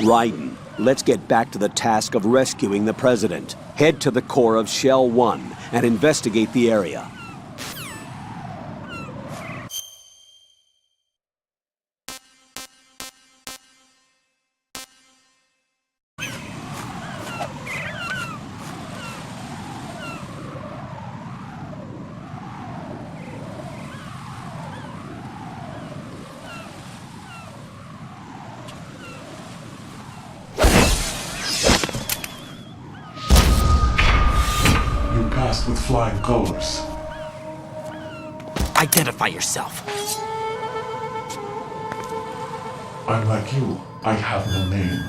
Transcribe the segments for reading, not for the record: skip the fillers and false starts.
Raiden, let's get back to the task of rescuing the President. Head to the core of Shell 1 and investigate the area. With flying colors. Identify yourself. I'm like you. I have no name.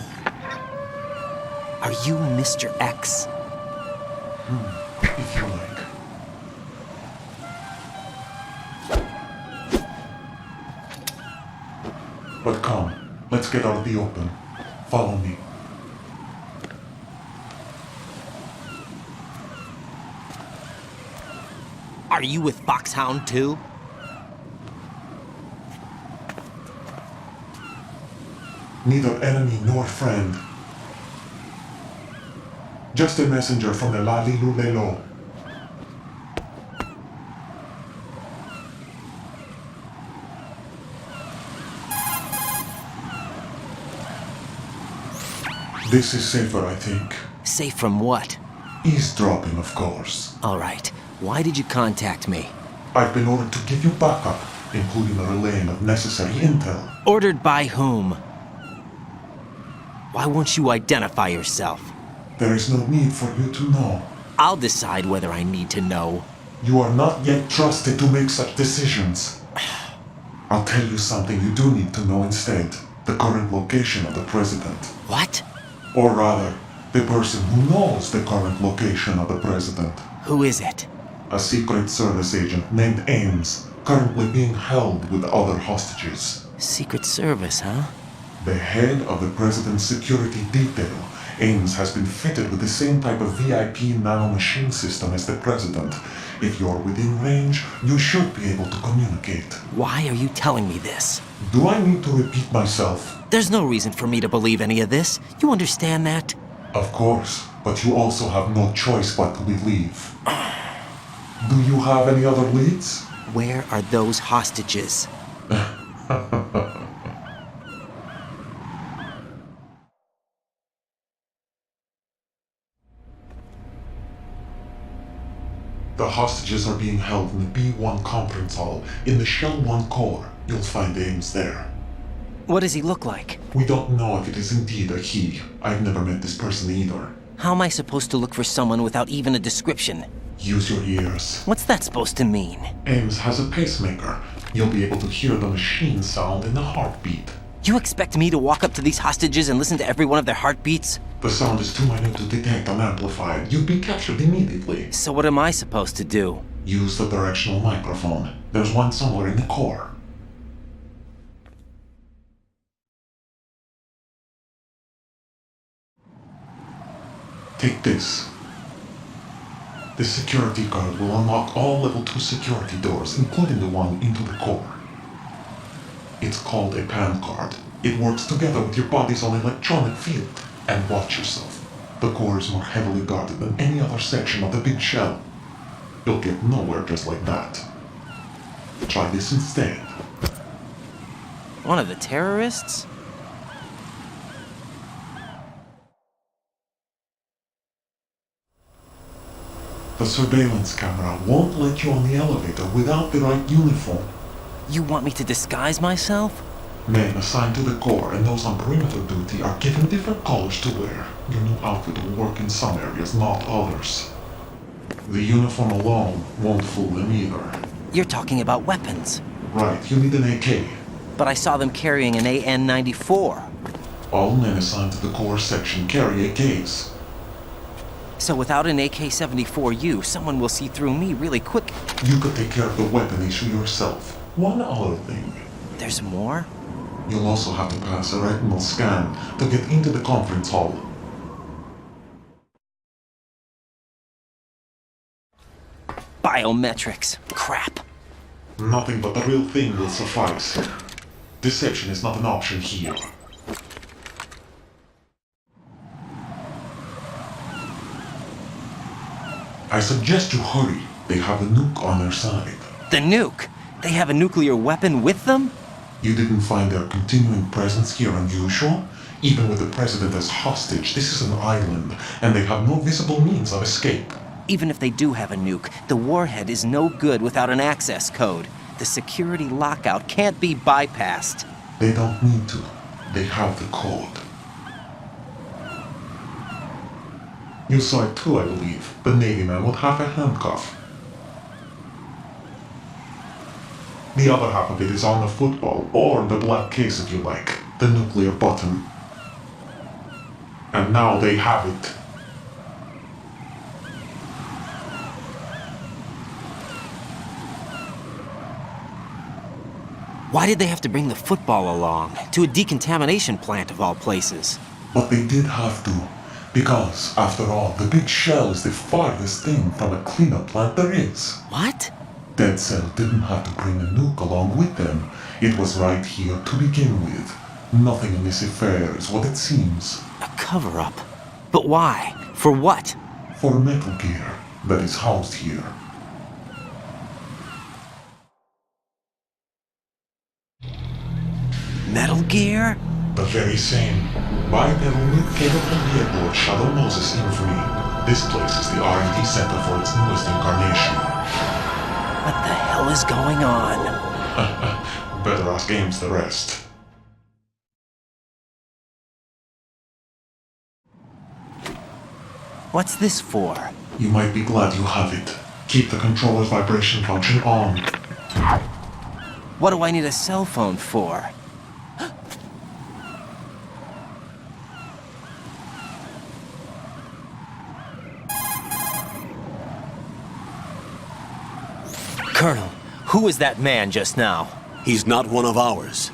Are you Mr. X? If you like. But come, let's get out of the open. Follow me. Are you with Foxhound too? Neither enemy nor friend. Just a messenger from the Lalilulelo. This is safer, I think. Safe from what? Eavesdropping, of course. All right. Why did you contact me? I've been ordered to give you backup, including the relaying of necessary intel. Ordered by whom? Why won't you identify yourself? There is no need for you to know. I'll decide whether I need to know. You are not yet trusted to make such decisions. I'll tell you something you do need to know instead. The current location of the President. What? Or rather, the person who knows the current location of the President. Who is it? A Secret Service agent named Ames, currently being held with other hostages. Secret Service, huh? The head of the President's security detail, Ames has been fitted with the same type of VIP nanomachine system as the President. If you're within range, you should be able to communicate. Why are you telling me this? Do I need to repeat myself? There's no reason for me to believe any of this. You understand that? Of course, but you also have no choice but to believe. Do you have any other leads? Where are those hostages? The hostages are being held in the B1 conference hall. In the Shell 1 core, you'll find Ames there. What does he look like? We don't know if it is indeed a he. I've never met this person either. How am I supposed to look for someone without even a description? Use your ears. What's that supposed to mean? Ames has a pacemaker. You'll be able to hear the machine sound in the heartbeat. You expect me to walk up to these hostages and listen to every one of their heartbeats? The sound is too minute to detect and amplify it. You'd be captured immediately. So what am I supposed to do? Use the directional microphone. There's one somewhere in the core. Take this. The security card will unlock all level 2 security doors, including the one into the core. It's called a PAN card. It works together with your body's own electronic field. And watch yourself. The core is more heavily guarded than any other section of the big shell. You'll get nowhere just like that. Try this instead. One of the terrorists? The surveillance camera won't let you on the elevator without the right uniform. You want me to disguise myself? Men assigned to the core and those on perimeter duty are given different colors to wear. Your new outfit will work in some areas, not others. The uniform alone won't fool them either. You're talking about weapons. Right, you need an AK. But I saw them carrying an AN-94. All men assigned to the core section carry AKs. So without an AK-74U, someone will see through me really quick. You could take care of the weapon issue yourself. One other thing. There's more? You'll also have to pass a retinal scan to get into the conference hall. Biometrics. Crap. Nothing but the real thing will suffice. Deception is not an option here. I suggest you hurry. They have a nuke on their side. The nuke? They have a nuclear weapon with them? You didn't find their continuing presence here unusual? Even with the president as hostage, this is an island, and they have no visible means of escape. Even if they do have a nuke, the warhead is no good without an access code. The security lockout can't be bypassed. They don't need to. They have the code. You saw it too, I believe. The Navy man with half a handcuff. The other half of it is on the football, or the black case if you like. The nuclear button. And now they have it. Why did they have to bring the football along? To a decontamination plant of all places. But they did have to. Because, after all, the big shell is the farthest thing from a cleanup plant there is. What? Dead Cell didn't have to bring a nuke along with them. It was right here to begin with. Nothing in this affair is what it seems. A cover-up? But why? For what? For Metal Gear that is housed here. Metal Gear? The very same. Bipedal nuke-capable vehicle Shadow Moses infamy. This place is the R&D center for its newest incarnation. What the hell is going on? Better ask Ames the rest. What's this for? You might be glad you have it. Keep the controller's vibration function on. What do I need a cell phone for? Colonel, who was that man just now? He's not one of ours.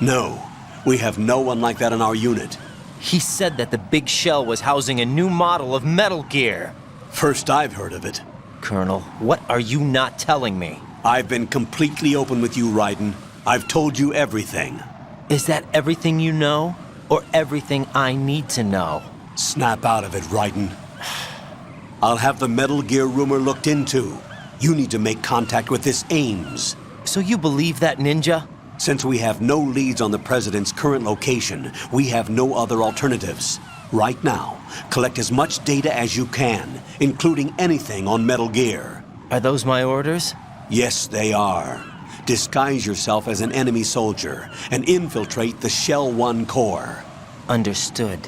No, we have no one like that in our unit. He said that the big shell was housing a new model of Metal Gear. First I've heard of it. Colonel, what are you not telling me? I've been completely open with you, Raiden. I've told you everything. Is that everything you know? Or everything I need to know? Snap out of it, Raiden. I'll have the Metal Gear rumor looked into. You need to make contact with this Ames. So you believe that ninja? Since we have no leads on the President's current location, we have no other alternatives. Right now, collect as much data as you can, including anything on Metal Gear. Are those my orders? Yes, they are. Disguise yourself as an enemy soldier and infiltrate the Shell 1 core. Understood.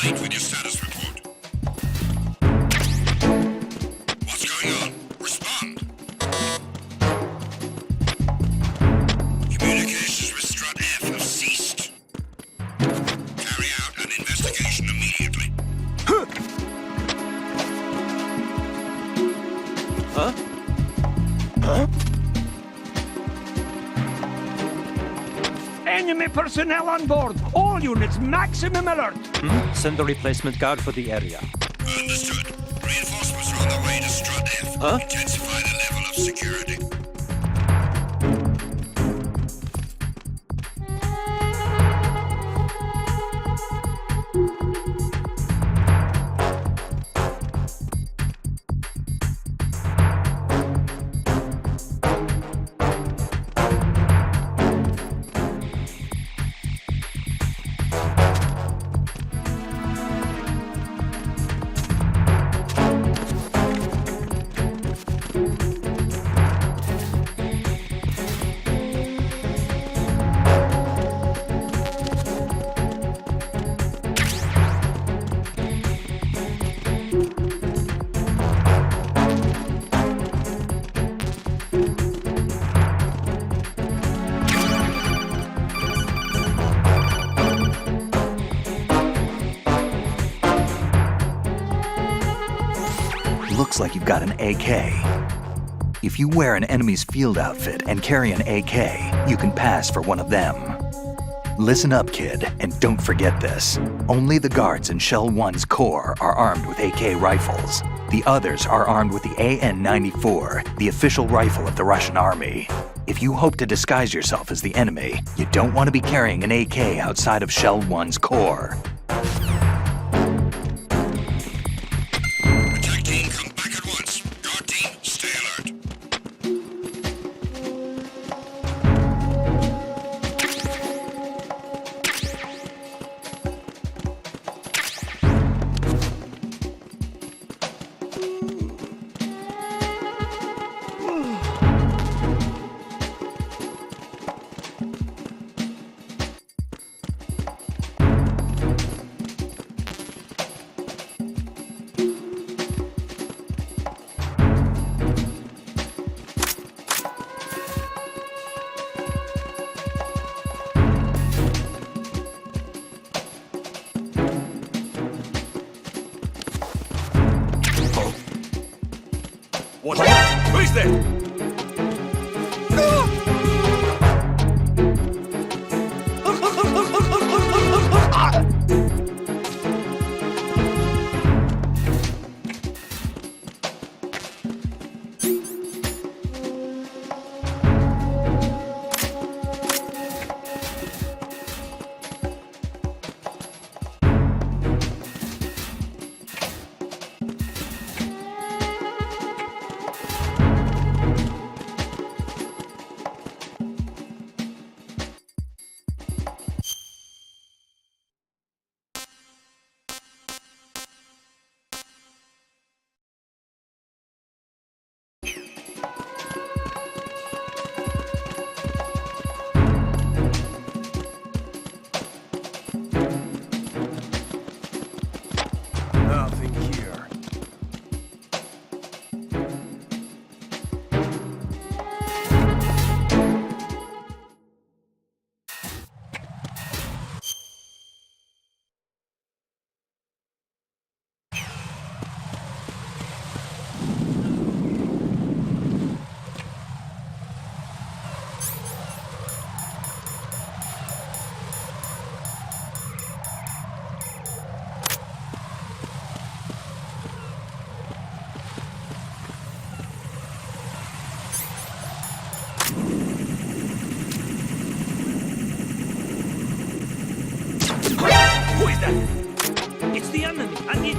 Late with your status report. What's going on? Respond. Communications with Strut F have ceased. Carry out an investigation immediately. Enemy personnel on board. All units, maximum alert. Send a replacement guard for the area. Understood. Reinforcements are on the way to Strut F. Intensify the level of security. Looks like you've got an AK. If you wear an enemy's field outfit and carry an AK, you can pass for one of them. Listen up, kid, and don't forget this. Only the guards in Shell 1's core are armed with AK rifles. The others are armed with the AN-94, the official rifle of the Russian army. If you hope to disguise yourself as the enemy, you don't want to be carrying an AK outside of Shell 1's core. Attack team, come back at once. Guard team, stay alert. What? Who is there?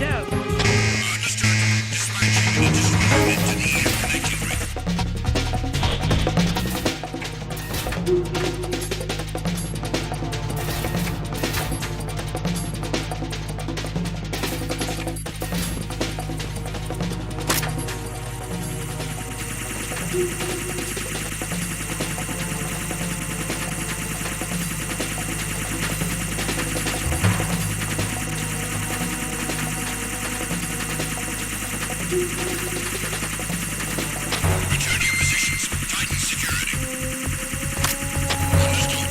stealth. Understood. Dispatching each squad into the air connecting ring. Return to your positions. Tighten security. Understood.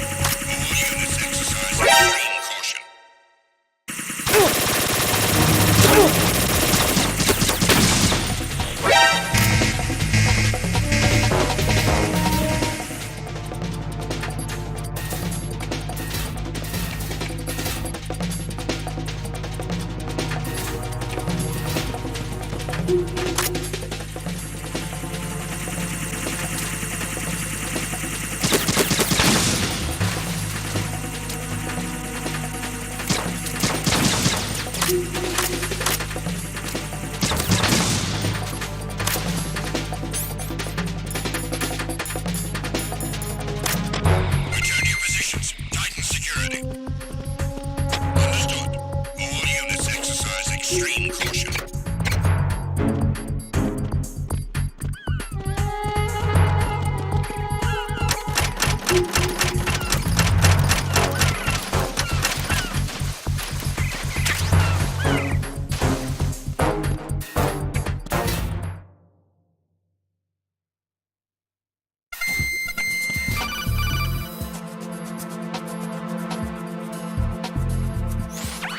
All units exercise extreme caution. Return to your positions. Tighten security. Understood. All units exercise extreme caution.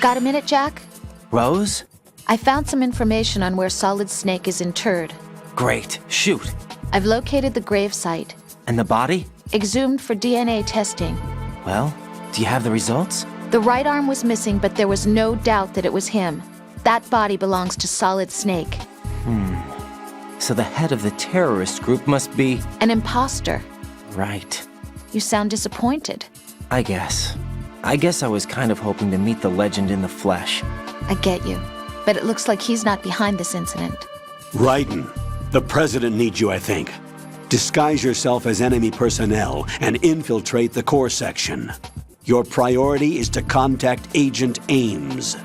Got a minute, Jack? Rose? I found some information on where Solid Snake is interred. Great. Shoot. I've located the grave site, And the body? exhumed for DNA testing. Well, do you have the results? The right arm was missing, but there was no doubt that it was him. That body belongs to Solid Snake. So the head of the terrorist group must be... An imposter. Right. You sound disappointed. I guess I was kind of hoping to meet the legend in the flesh. I get you. But it looks like he's not behind this incident. Raiden, the President needs you, I think. Disguise yourself as enemy personnel and infiltrate the core section. Your priority is to contact Agent Ames.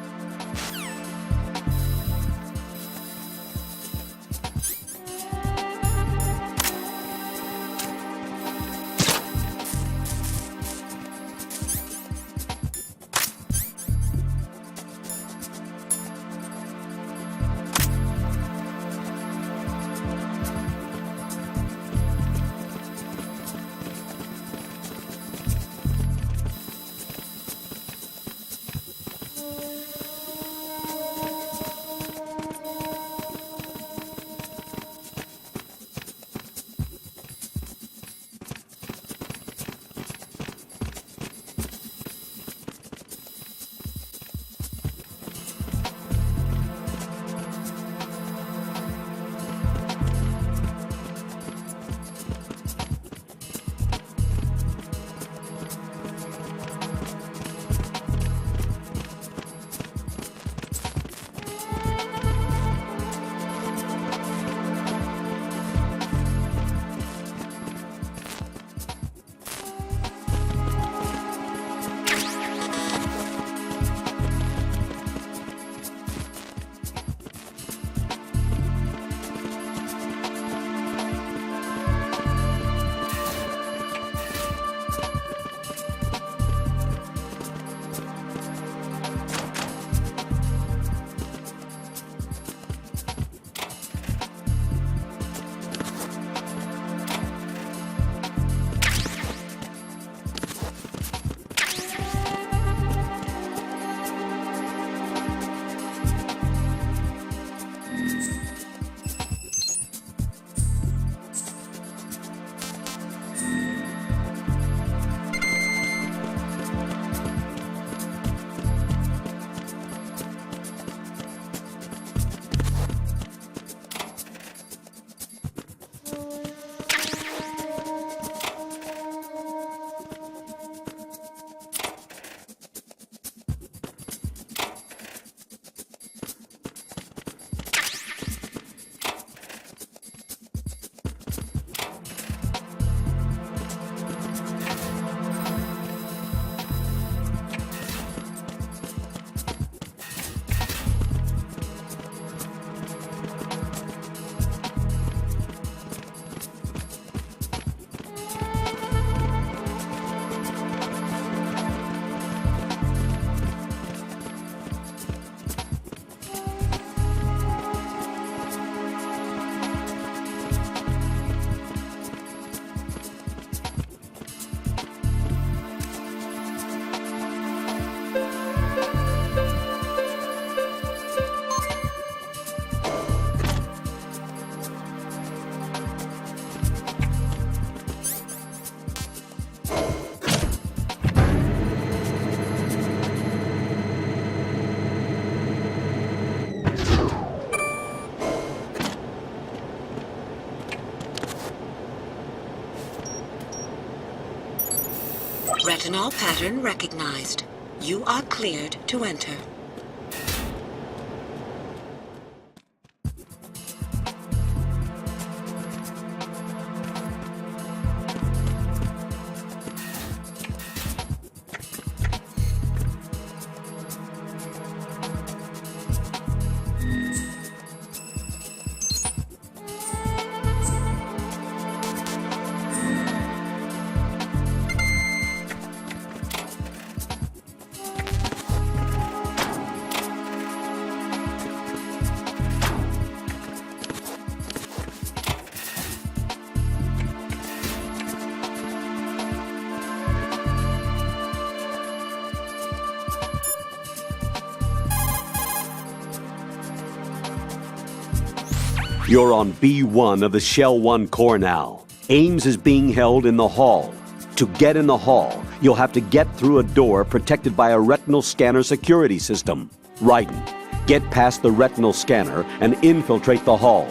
Retinol pattern recognized. You are cleared to enter. You're on B1 of the Shell 1 core now. Ames is being held in the hall. To get in the hall, you'll have to get through a door protected by a retinal scanner security system. Raiden, get past the retinal scanner and infiltrate the hall.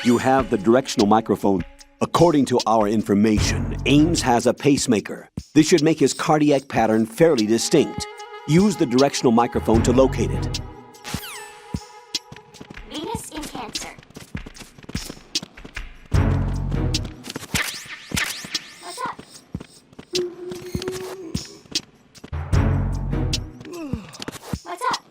You have the directional microphone. According to our information, Ames has a pacemaker. This should make his cardiac pattern fairly distinct. Use the directional microphone to locate it. Venus in Cancer. What's up? What's up?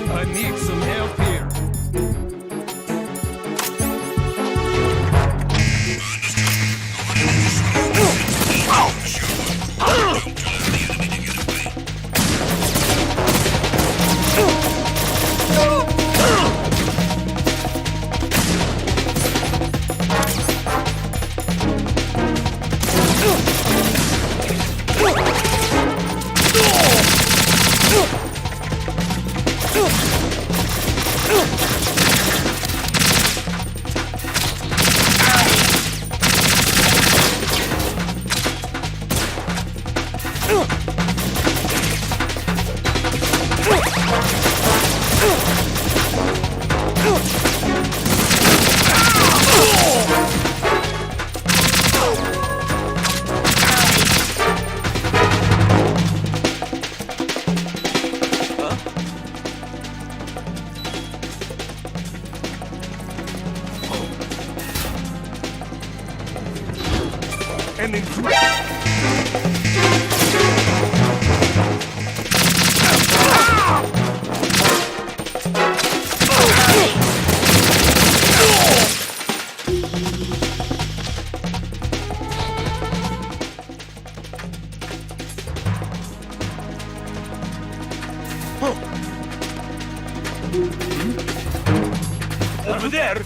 I need some help here. Over there!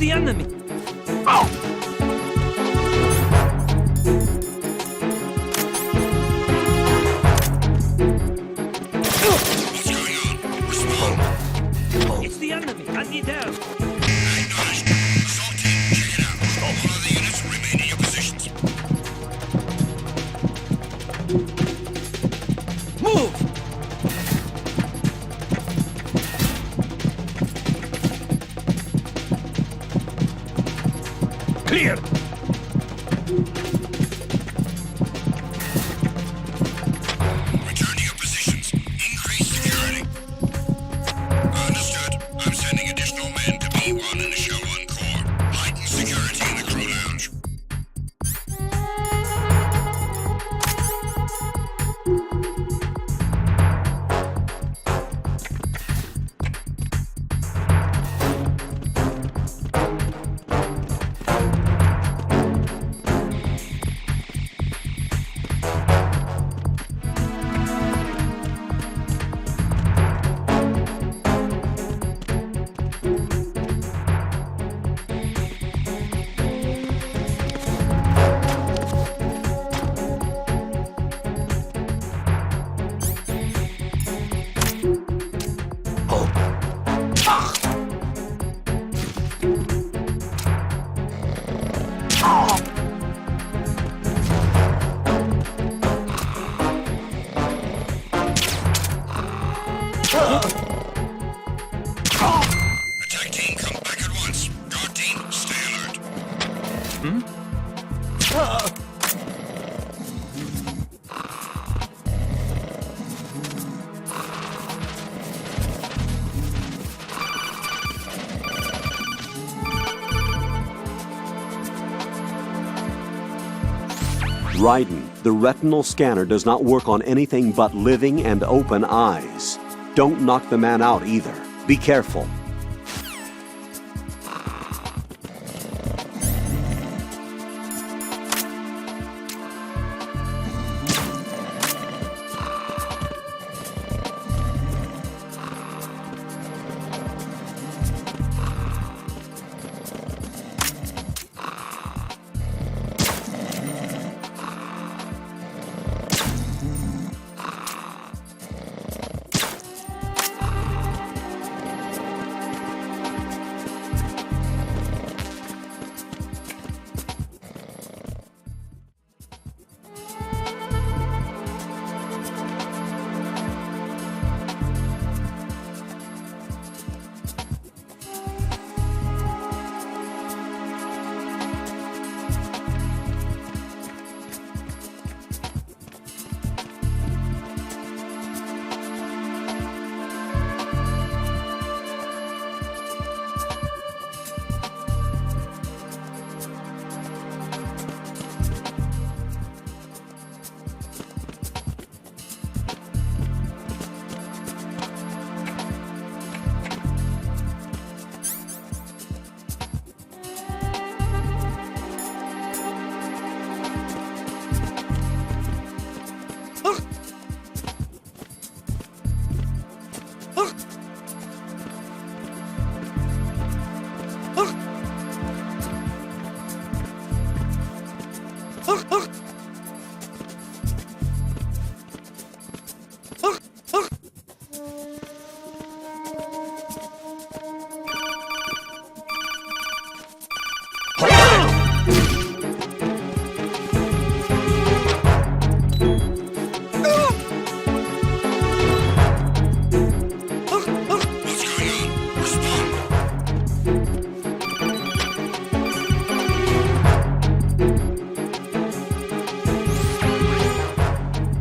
the enemy! What's going on? Respond. It's the enemy! Anti-down! Acknowledged. Assault team, check it out. All other units remain in your positions. Move! Clear! Return to your positions. Increase security. Understood. I'm sending additional men to B1 and the Show 1 Core. Heighten security in the crew lounge. Attack team, come back at once. Guard team, stay alert. Raiden, the retinal scanner does not work on anything but living and open eyes. Don't knock the man out either. Be careful.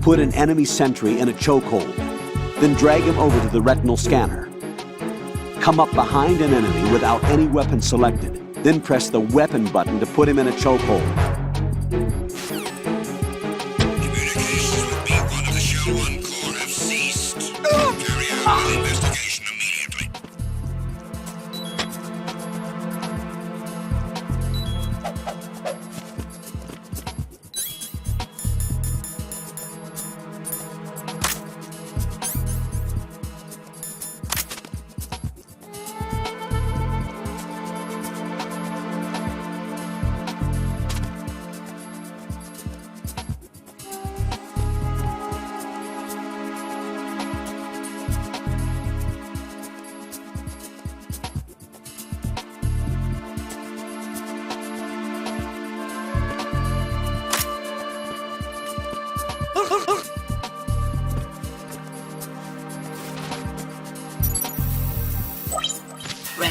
Put an enemy sentry in a chokehold, then drag him over to the retinal scanner. Come up behind an enemy without any weapon selected, then press the weapon button to put him in a chokehold. Communications with B1 of the Show 1 Core have ceased. Carry out an investigation immediately.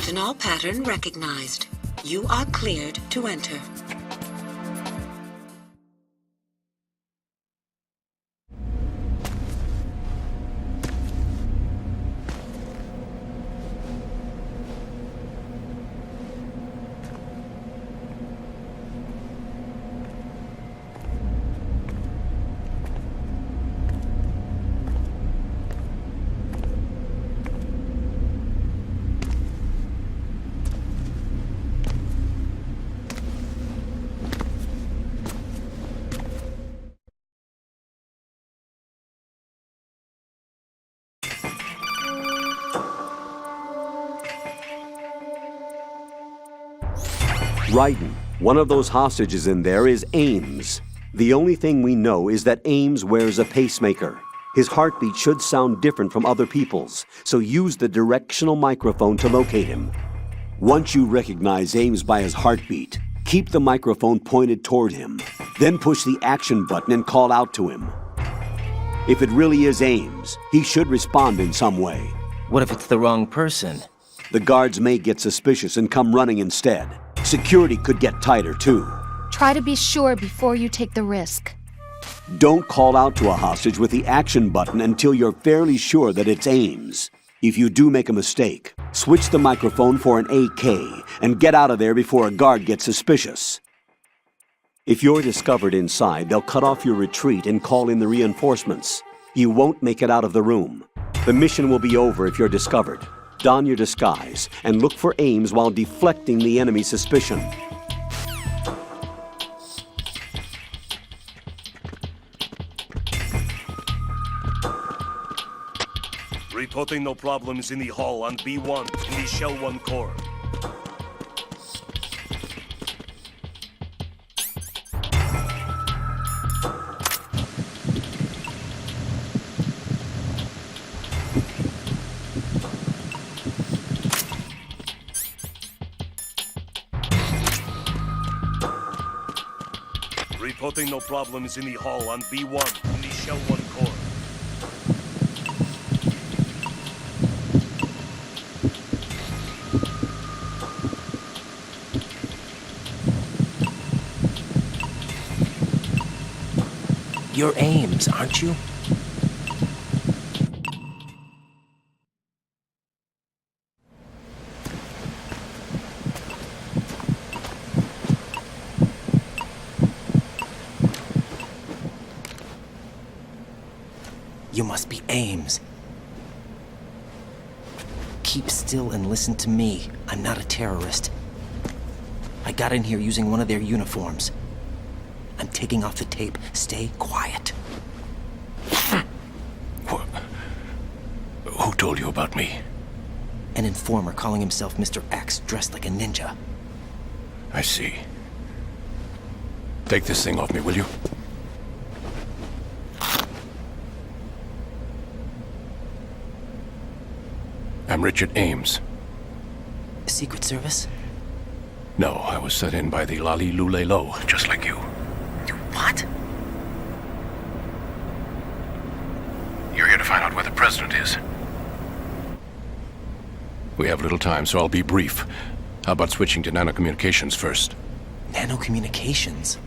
Retinol pattern recognized. You are cleared to enter. Ryden, one of those hostages in there is Ames. The only thing we know is that Ames wears a pacemaker. His heartbeat should sound different from other people's, so use the directional microphone to locate him. Once you recognize Ames by his heartbeat, keep the microphone pointed toward him. Then push the action button and call out to him. If it really is Ames, he should respond in some way. What if it's the wrong person? The guards may get suspicious and come running instead. Security could get tighter, too. Try to be sure before you take the risk. Don't call out to a hostage with the action button until you're fairly sure that it's Ames. If you do make a mistake, switch the microphone for an AK and get out of there before a guard gets suspicious. If you're discovered inside, they'll cut off your retreat and call in the reinforcements. You won't make it out of the room. The mission will be over if you're discovered. Don your disguise and look for Ames while deflecting the enemy's suspicion. Reporting no problems in the hall on B1 in the Shell 1 core. Reporting no problems in the hall on B1 in the Shell 1 core. You're Ames, aren't you? You must be Ames. Keep still and listen to me. I'm not a terrorist. I got in here using one of their uniforms. I'm taking off the tape. Stay quiet. Who told you about me? An informer calling himself Mr. X, dressed like a ninja. I see. Take this thing off me, will you? I'm Richard Ames. Secret Service? No, I was sent in by the Lali Lule Lo, just like you. What? You're here to find out where the president is. We have little time, so I'll be brief. How about switching to nanocommunications first? Nanocommunications?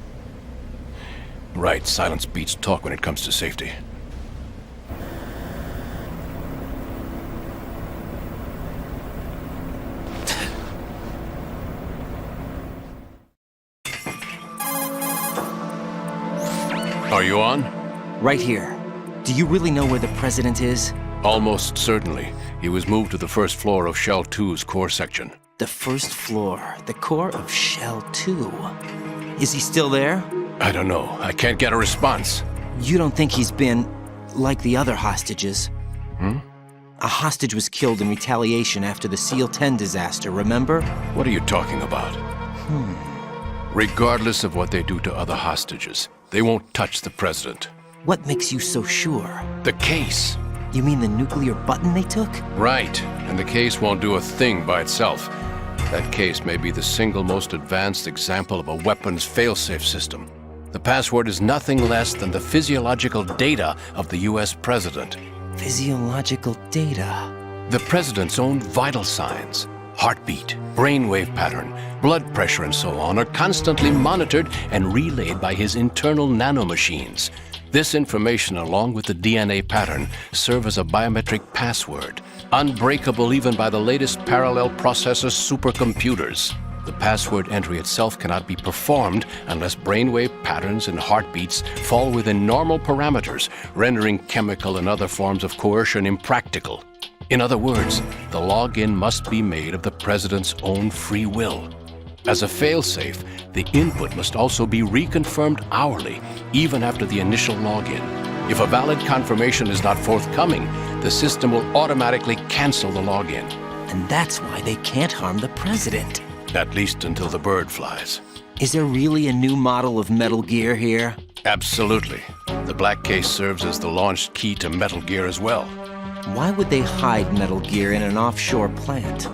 Right, silence beats talk when it comes to safety. Are you on? Right here. Do you really know where the president is? Almost certainly. He was moved to the first floor of Shell 2's core section. The first floor, the core of Shell 2. Is he still there? I don't know. I can't get a response. You don't think he's been like the other hostages? A hostage was killed in retaliation after the SEAL 10 disaster, remember? What are you talking about? Regardless of what they do to other hostages, they won't touch the president. What makes you so sure? The case. You mean the nuclear button they took? Right. And the case won't do a thing by itself. That case may be the single most advanced example of a weapons failsafe system. The password is nothing less than the physiological data of the US president. Physiological data? The president's own vital signs. Heartbeat, brainwave pattern, blood pressure, and so on are constantly monitored and relayed by his internal nanomachines. This information, along with the DNA pattern, serve as a biometric password, unbreakable even by the latest parallel processor supercomputers. The password entry itself cannot be performed unless brainwave patterns and heartbeats fall within normal parameters, rendering chemical and other forms of coercion impractical. In other words, the login must be made of the President's own free will. As a failsafe, the input must also be reconfirmed hourly, even after the initial login. If a valid confirmation is not forthcoming, the system will automatically cancel the login. And that's why they can't harm the President. At least until the bird flies. Is there really a new model of Metal Gear here? Absolutely. The black case serves as the launch key to Metal Gear as well. Why would they hide Metal Gear in an offshore plant?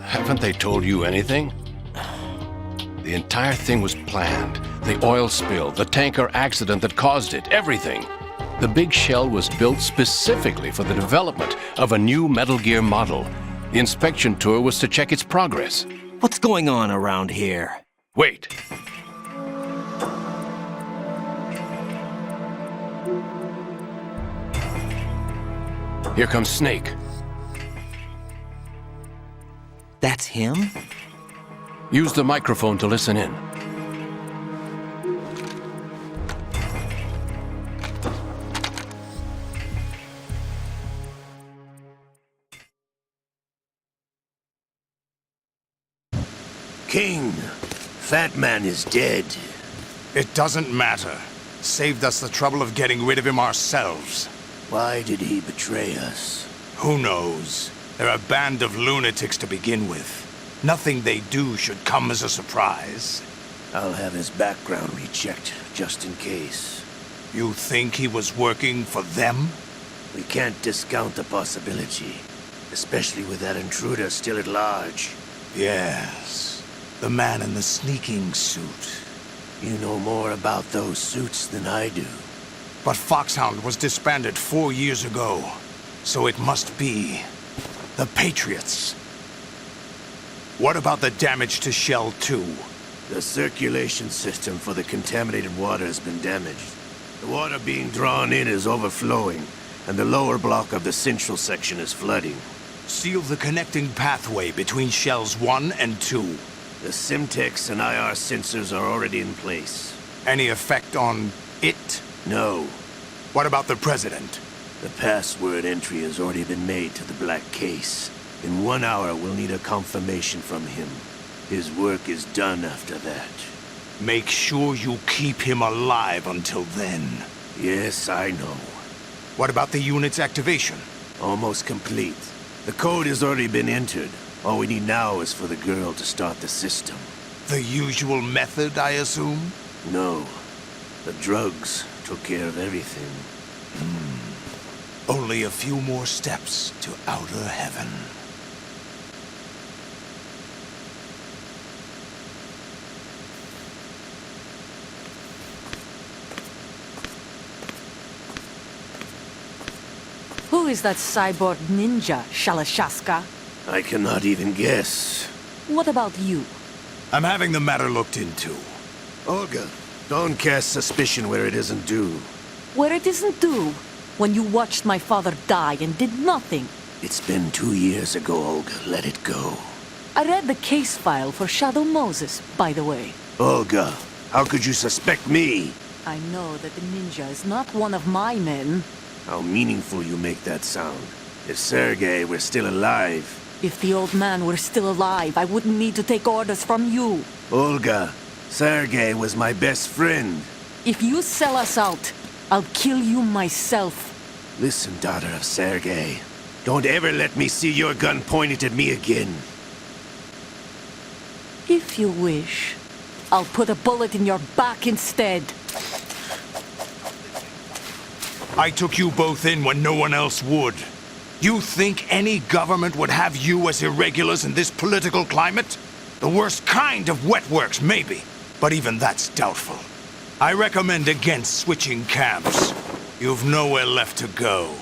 Haven't they told you anything? The entire thing was planned. The oil spill, the tanker accident that caused it, everything. The big shell was built specifically for the development of a new Metal Gear model. The inspection tour was to check its progress. What's going on around here? Wait. Here comes Snake. That's him? Use the microphone to listen in. King, Fat Man is dead. It doesn't matter. Saved us the trouble of getting rid of him ourselves. Why did he betray us? Who knows? They're a band of lunatics to begin with. Nothing they do should come as a surprise. I'll have his background rechecked, just in case. You think he was working for them? We can't discount the possibility, especially with that intruder still at large. Yes, the man in the sneaking suit. You know more about those suits than I do. But Foxhound was disbanded 4 years ago, so it must be the Patriots. What about the damage to Shell 2? The circulation system for the contaminated water has been damaged. The water being drawn in is overflowing, and the lower block of the central section is flooding. Seal the connecting pathway between Shells 1 and 2. The Simtex and IR sensors are already in place. Any effect on it? No. What about the President? The password entry has already been made to the black case. In 1 hour, we'll need a confirmation from him. His work is done after that. Make sure you keep him alive until then. Yes, I know. What about the unit's activation? Almost complete. The code has already been entered. All we need now is for the girl to start the system. The usual method, I assume? No. The drugs took care of everything. Only a few more steps to outer heaven. Who is that cyborg ninja, Shalashaska? I cannot even guess. What about you? I'm having the matter looked into. Olga, don't cast suspicion where it isn't due. Where it isn't due? When you watched my father die and did nothing. It's been 2 years ago, Olga. Let it go. I read the case file for Shadow Moses, by the way. Olga, how could you suspect me? I know that the ninja is not one of my men. How meaningful you make that sound. If Sergei were still alive... If the old man were still alive, I wouldn't need to take orders from you. Olga, Sergei was my best friend. If you sell us out, I'll kill you myself. Listen, daughter of Sergei. Don't ever let me see your gun pointed at me again. If you wish, I'll put a bullet in your back instead. I took you both in when no one else would. You think any government would have you as irregulars in this political climate? The worst kind of wet works, maybe. But even that's doubtful. I recommend against switching camps. You've nowhere left to go.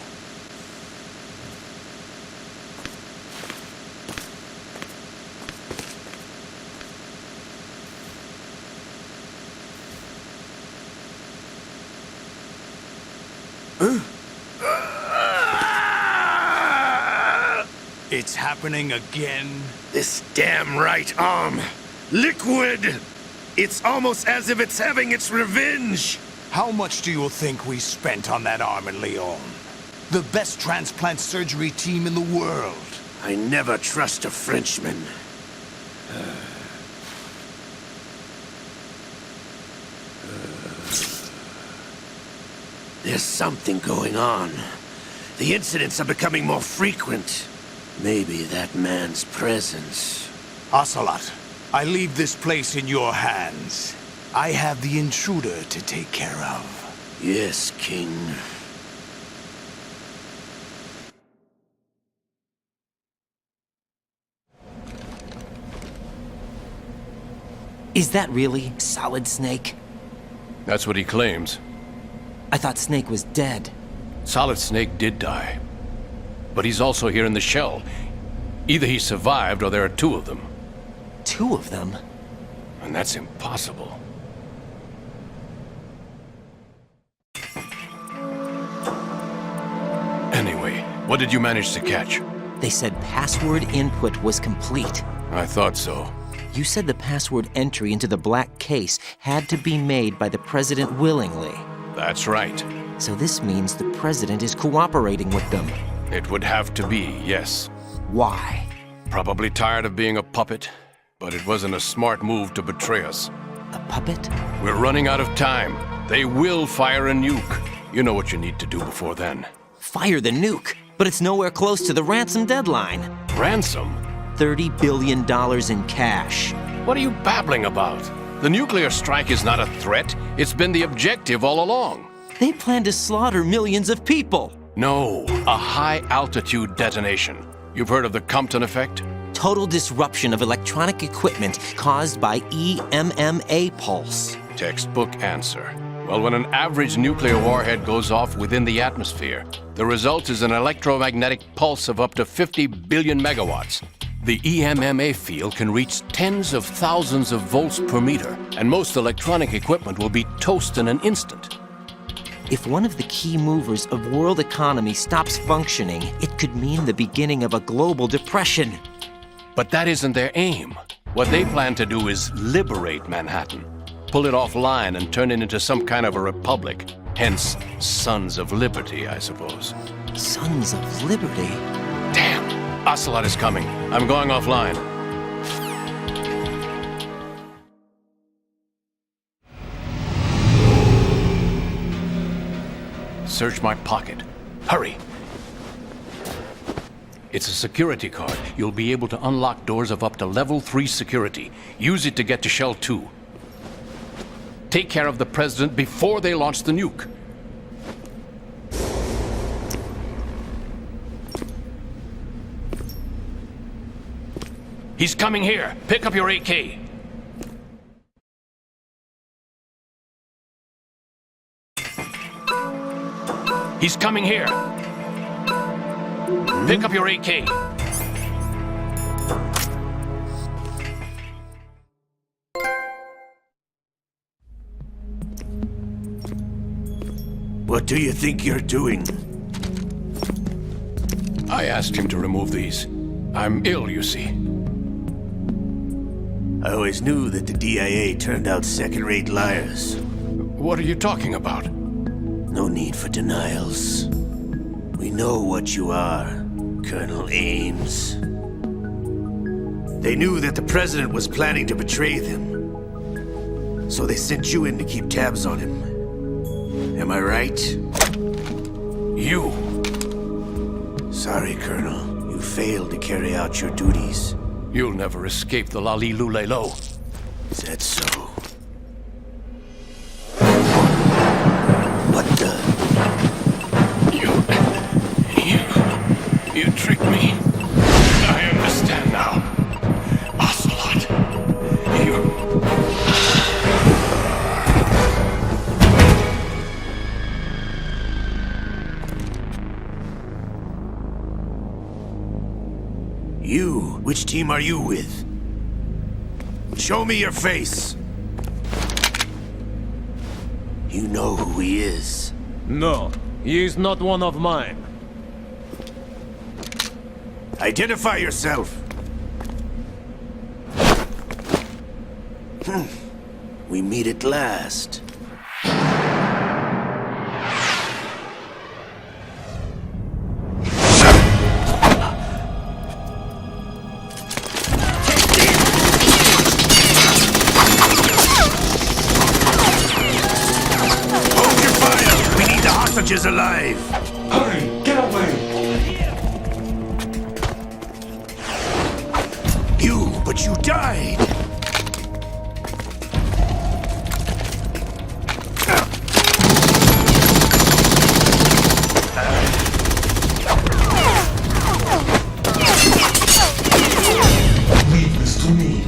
It's happening again. This damn right arm. Liquid! It's almost as if it's having its revenge. How much do you think we spent on that arm in Lyon? The best transplant surgery team in the world. I never trust a Frenchman. There's something going on. The incidents are becoming more frequent. Maybe that man's presence. Ocelot, I leave this place in your hands. I have the intruder to take care of. Yes, King. Is that really Solid Snake? That's what he claims. I thought Snake was dead. Solid Snake did die. But he's also here in the shell. Either he survived or there are two of them. Two of them? And that's impossible. Anyway, what did you manage to catch? They said password input was complete. I thought so. You said the password entry into the black case had to be made by the President willingly. That's right. So this means the President is cooperating with them. It would have to be, yes. Why? Probably tired of being a puppet, but it wasn't a smart move to betray us. A puppet? We're running out of time. They will fire a nuke. You know what you need to do before then. Fire the nuke? But it's nowhere close to the ransom deadline. Ransom? $30 billion in cash. What are you babbling about? The nuclear strike is not a threat. It's been the objective all along. They plan to slaughter millions of people. No, a high-altitude detonation. You've heard of the Compton effect? Total disruption of electronic equipment caused by EMMA pulse. Textbook answer. Well, when an average nuclear warhead goes off within the atmosphere, the result is an electromagnetic pulse of up to 50 billion megawatts. The EMMA field can reach tens of thousands of volts per meter, and most electronic equipment will be toast in an instant. If one of the key movers of world economy stops functioning, it could mean the beginning of a global depression. But that isn't their aim. What they plan to do is liberate Manhattan. Pull it offline and turn it into some kind of a republic. Hence, Sons of Liberty, I suppose. Sons of Liberty? Damn! Ocelot is coming. I'm going offline. Search my pocket. Hurry! It's a security card. You'll be able to unlock doors of up to level 3 security. Use it to get to Shell 2. Take care of the President before they launch the nuke. He's coming here. Pick up your AK. He's coming here. Pick up your AK. What do you think you're doing? I asked him to remove these. I'm ill, you see. I always knew that the DIA turned out second-rate liars. What are you talking about? No need for denials. We know what you are, Colonel Ames. They knew that the President was planning to betray them. So they sent you in to keep tabs on him. Am I right? You! Sorry, Colonel. You failed to carry out your duties. You'll never escape the Lali-Lulelo. Is that so? What the? You tricked me. I understand now. Ocelot, You? Which team are you with? Show me your face. You know who he is. No, He is not one of mine. Identify yourself. We meet at last. Is alive. Hurry, get away. But you died. Leave this to me.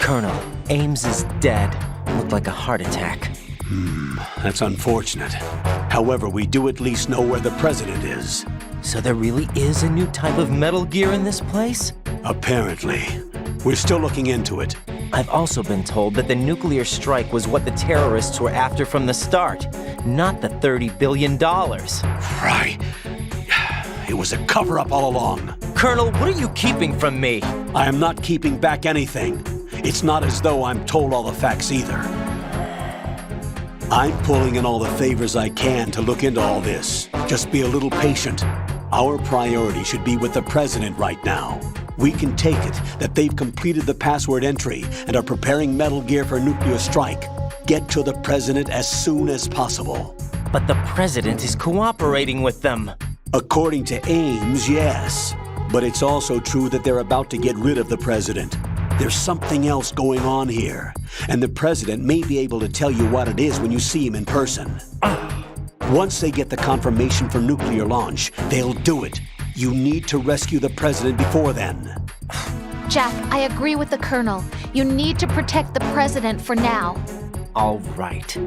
Colonel, Ames is dead. Looked like a heart attack. That's unfortunate. However, we do at least know where the President is. So there really is a new type of Metal Gear in this place? Apparently. We're still looking into it. I've also been told that the nuclear strike was what the terrorists were after from the start, not the $30 billion. Right. It was a cover-up all along. Colonel, what are you keeping from me? I am not keeping back anything. It's not as though I'm told all the facts either. I'm pulling in all the favors I can to look into all this. Just be a little patient. Our priority should be with the President right now. We can take it that they've completed the password entry and are preparing Metal Gear for nuclear strike. Get to the President as soon as possible. But the President is cooperating with them. According to Ames, yes. But it's also true that they're about to get rid of the President. There's something else going on here, and the President may be able to tell you what it is when you see him in person. Once they get the confirmation for nuclear launch, they'll do it. You need to rescue the President before then. Jack, I agree with the Colonel. You need to protect the President for now. All right.